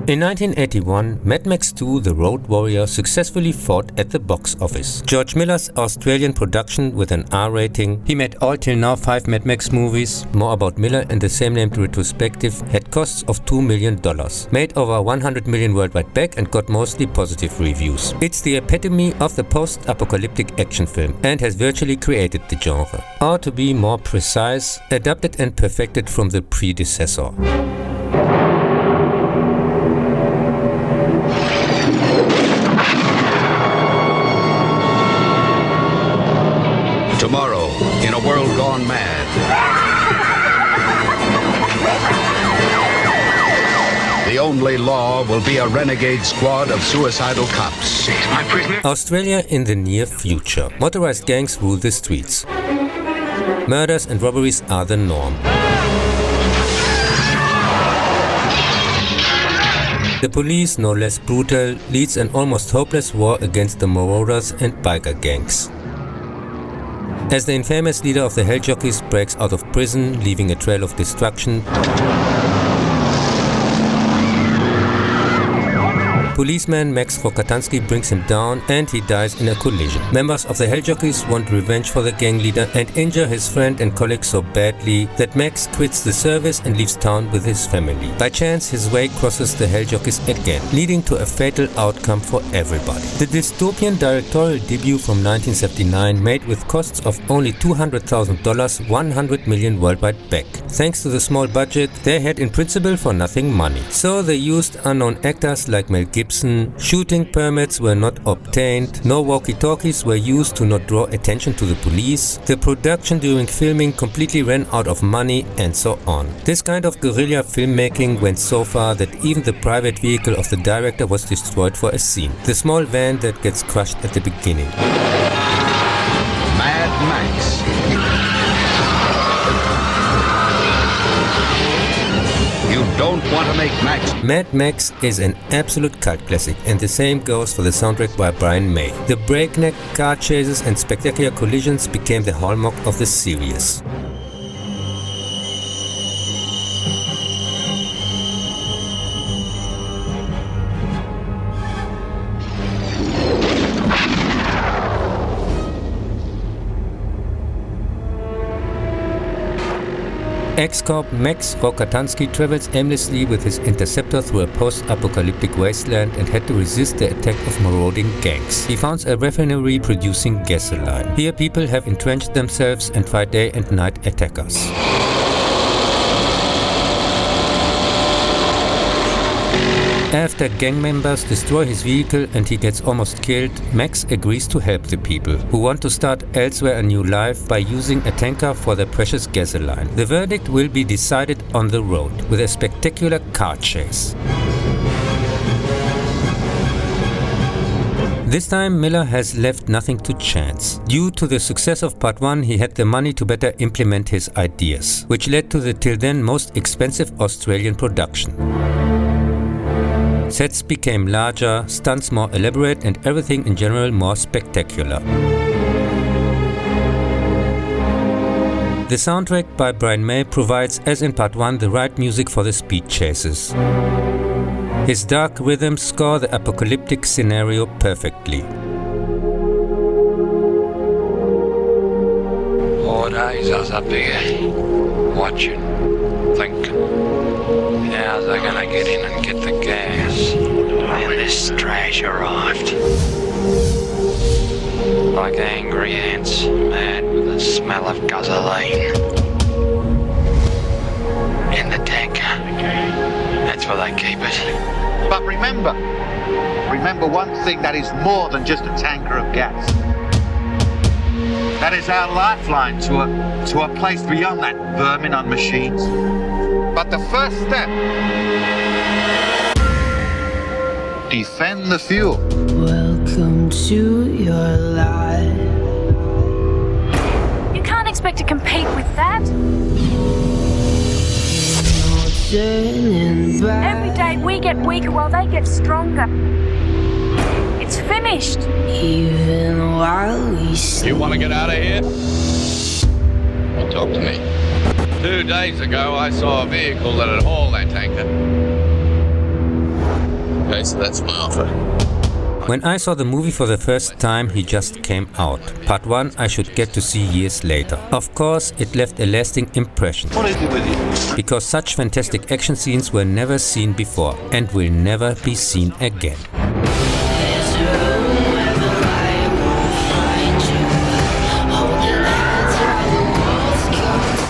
In 1981, Mad Max 2 The Road Warrior successfully fought at the box office. George Miller's Australian production with an R rating, he made all till now 5 Mad Max movies, more about Miller and the same-named retrospective, had costs of $2 million, made over 100 million worldwide back and got mostly positive reviews. It's the epitome of the post-apocalyptic action film and has virtually created the genre. Or to be more precise, adapted and perfected from the predecessor. Tomorrow, in a world gone mad, the only law will be a renegade squad of suicidal cops. My prisoner. Australia in the near future. Motorized gangs rule the streets. Murders and robberies are the norm. The police, no less brutal, leads an almost hopeless war against the marauders and biker gangs. As the infamous leader of the Hell Jockeys breaks out of prison, leaving a trail of destruction, policeman Max Rokatansky brings him down and he dies in a collision. Members of the Hell Jockeys want revenge for the gang leader and injure his friend and colleague so badly that Max quits the service and leaves town with his family. By chance, his way crosses the Hell Jockeys again, leading to a fatal outcome for everybody. The dystopian directorial debut from 1979 made with costs of only $200,000 100 million worldwide back. Thanks to the small budget, they had in principle for nothing money. So they used unknown actors like Mel Gibson. Shooting permits were not obtained, no walkie-talkies were used to not draw attention to the police, the production during filming completely ran out of money, and so on. This kind of guerrilla filmmaking went so far that even the private vehicle of the director was destroyed for a scene. The small van that gets crushed at the beginning. Mad Max. You don't want to make Max. Mad Max is an absolute cult classic, and the same goes for the soundtrack by Brian May. The breakneck car chases and spectacular collisions became the hallmark of the series. Ex-cop Max Rokatansky travels aimlessly with his interceptor through a post-apocalyptic wasteland and had to resist the attack of marauding gangs. He founds a refinery producing gasoline. Here people have entrenched themselves and fight day and night attackers. After gang members destroy his vehicle and he gets almost killed, Max agrees to help the people, who want to start elsewhere a new life by using a tanker for their precious gasoline. The verdict will be decided on the road, with a spectacular car chase. This time Miller has left nothing to chance. Due to the success of Part 1, he had the money to better implement his ideas, which led to the till then most expensive Australian production. Sets became larger, stunts more elaborate, and everything in general more spectacular. The soundtrack by Brian May provides, as in Part 1, the right music for the speed chases. His dark rhythms score the apocalyptic scenario perfectly. 4 days I was up here, watching, thinking, how's they gonna get in and get the gas? And this trash arrived. Like angry ants, mad with the smell of gasoline. In the tanker. That's where they keep it. But remember one thing, that is more than just a tanker of gas. That is our lifeline to a place beyond that vermin on machines. But the first step, defend the fuel. Welcome to your life. You can't expect to compete with that. Every day we get weaker while they get stronger. It's finished. Even while we sleep. You want to get out of here? Well, talk to me. 2 days ago, I saw a vehicle that had hauled that tanker. Okay, so that's my offer. When I saw the movie for the first time, he just came out. Part 1 I should get to see years later. Of course, it left a lasting impression. What is it with you? Because such fantastic action scenes were never seen before and will never be seen again.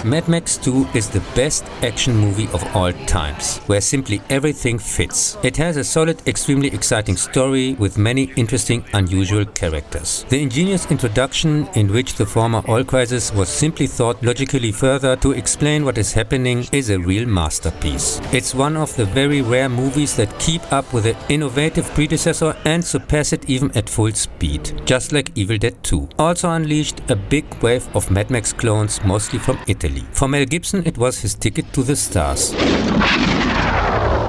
Mad Max 2 is the best action movie of all times, where simply everything fits. It has a solid, extremely exciting story with many interesting, unusual characters. The ingenious introduction in which the former oil crisis was simply thought logically further to explain what is happening is a real masterpiece. It's one of the very rare movies that keep up with the innovative predecessor and surpass it even at full speed, just like Evil Dead 2. Also unleashed a big wave of Mad Max clones, mostly from Italy. For Mel Gibson, it was his ticket to the stars.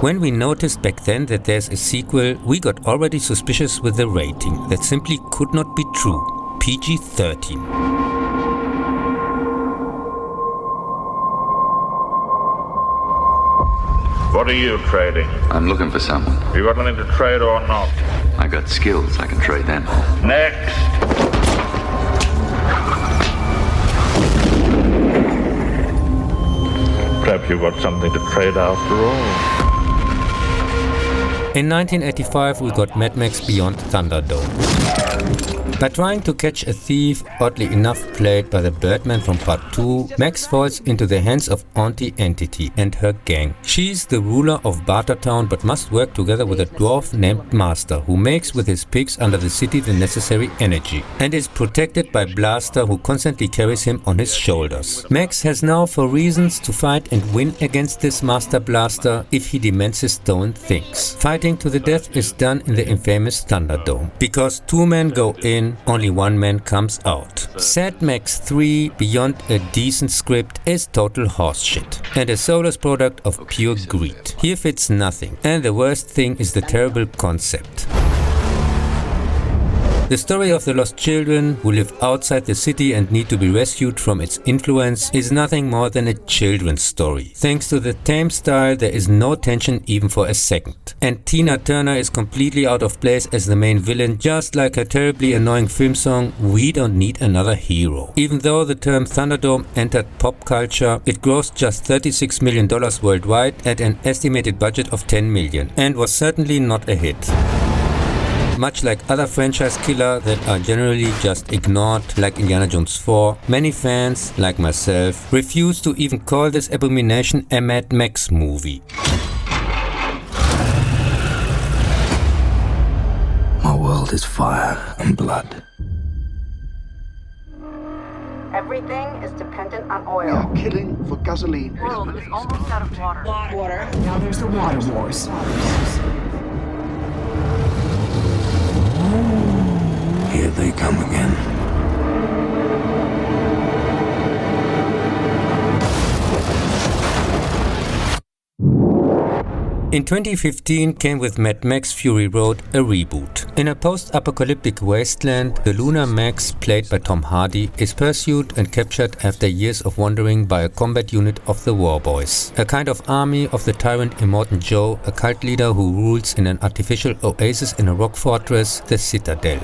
When we noticed back then that there's a sequel, we got already suspicious with the rating. That simply could not be true. PG-13. What are you trading? I'm looking for someone. You got anything to trade or not? I got skills, I can trade them. Next! Perhaps you've got something to trade after all. In 1985 we got Mad Max Beyond Thunderdome. By trying to catch a thief, oddly enough played by the Birdman from Part 2, Max falls into the hands of Auntie Entity and her gang. She's the ruler of Bartertown but must work together with a dwarf named Master, who makes with his pigs under the city the necessary energy, and is protected by Blaster, who constantly carries him on his shoulders. Max has now for reasons to fight and win against this Master Blaster if he demands his stolen things. Fighting to the death is done in the infamous Thunderdome. Because two men go in, only one man comes out. Sad Max 3, beyond a decent script, is total horseshit and a soulless product of pure greed. Here fits nothing, and the worst thing is the terrible concept. The story of the lost children who live outside the city and need to be rescued from its influence is nothing more than a children's story. Thanks to the tame style, there is no tension even for a second. And Tina Turner is completely out of place as the main villain, just like her terribly annoying film song "We Don't Need Another Hero." Even though the term Thunderdome entered pop culture, it grossed just $36 million worldwide at an estimated budget of $10 million and was certainly not a hit. Much like other franchise killers that are generally just ignored, like Indiana Jones 4, many fans, like myself, refuse to even call this abomination a Mad Max movie. My world is fire and blood. Everything is dependent on oil. We are killing for gasoline. The world is almost out of water. Water. Now there's the water wars. Here they come again. In 2015 came with Mad Max Fury Road a reboot. In a post-apocalyptic wasteland, the Lunar Max, played by Tom Hardy, is pursued and captured after years of wandering by a combat unit of the War Boys, a kind of army of the tyrant Immortan Joe, a cult leader who rules in an artificial oasis in a rock fortress, the Citadel.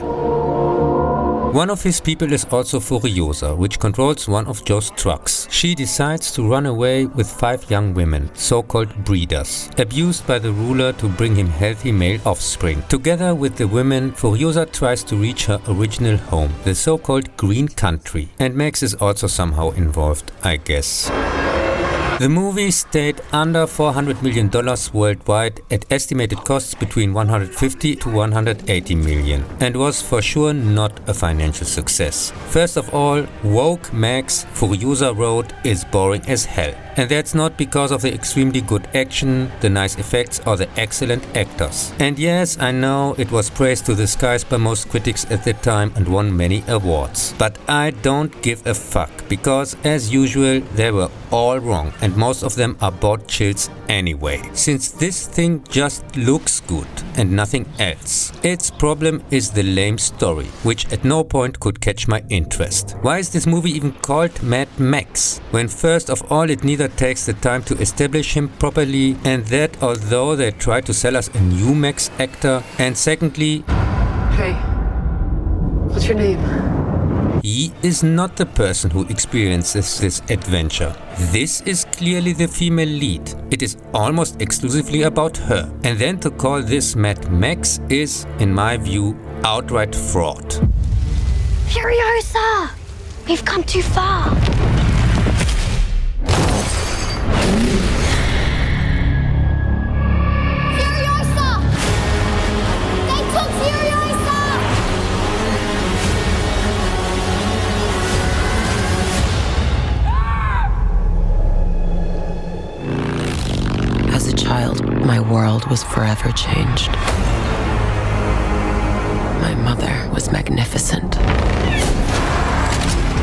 One of his people is also Furiosa, which controls one of Joe's trucks. She decides to run away with 5 young women, so-called breeders, abused by the ruler to bring him healthy male offspring. Together with the women, Furiosa tries to reach her original home, the so-called Green Country. And Max is also somehow involved, I guess. The movie stayed under $400 million worldwide at estimated costs between $150 to $180 million and was for sure not a financial success. First of all, woke Max Furiosa Road is boring as hell. And that's not because of the extremely good action, the nice effects or the excellent actors. And yes, I know it was praised to the skies by most critics at the time and won many awards. But I don't give a fuck, because as usual they were all wrong and most of them are bought chills anyway, since this thing just looks good and nothing else. Its problem is the lame story, which at no point could catch my interest. Why is this movie even called Mad Max, when first of all it neither takes the time to establish him properly, and that although they try to sell us a new Max actor, and secondly, hey, what's your name? he is not the person who experiences this adventure. This is clearly the female lead. It is almost exclusively about her. And then to call this Mad Max is, in my view, outright fraud. Furiosa! We've come too far. Furiosa! They took Furiosa! As a child, my world was forever changed. My mother was magnificent.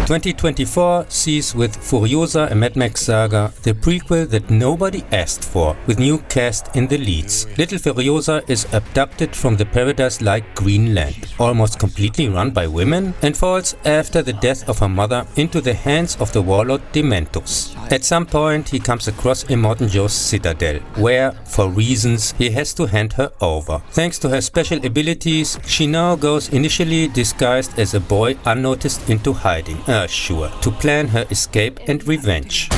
2024 sees with Furiosa, a Mad Max saga, the prequel that nobody asked for, with new cast in the leads. Little Furiosa is abducted from the paradise-like Greenland, almost completely run by women, and falls after the death of her mother into the hands of the warlord Dementos. At some point he comes across Immortan Joe's citadel, where, for reasons, he has to hand her over. Thanks to her special abilities, she now goes initially disguised as a boy unnoticed into hiding. Sure, to plan her escape and revenge.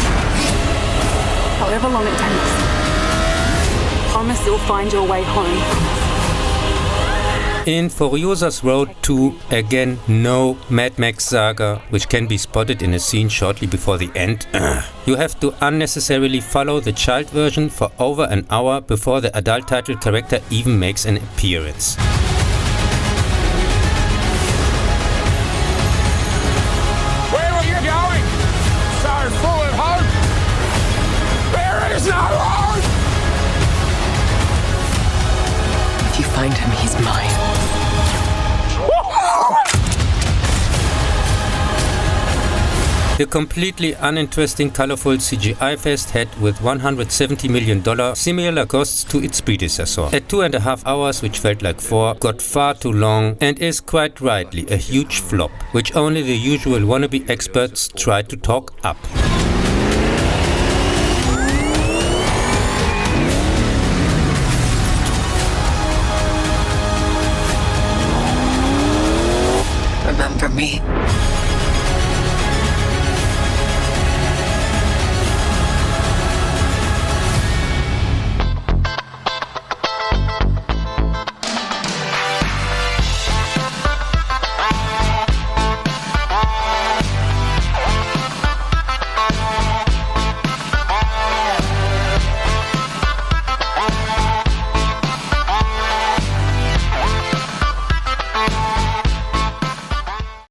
However long it takes, promise you'll find your way home. In Furiosa's Road to, again, no Mad Max saga, which can be spotted in a scene shortly before the end, you have to unnecessarily follow the child version for over an hour before the adult title character even makes an appearance. If you find him, he's mine. The completely uninteresting, colorful CGI fest had, with $170 million, similar costs to its predecessor. At 2.5 hours, which felt like 4, got far too long and is quite rightly a huge flop, which only the usual wannabe experts try to talk up. Remember me.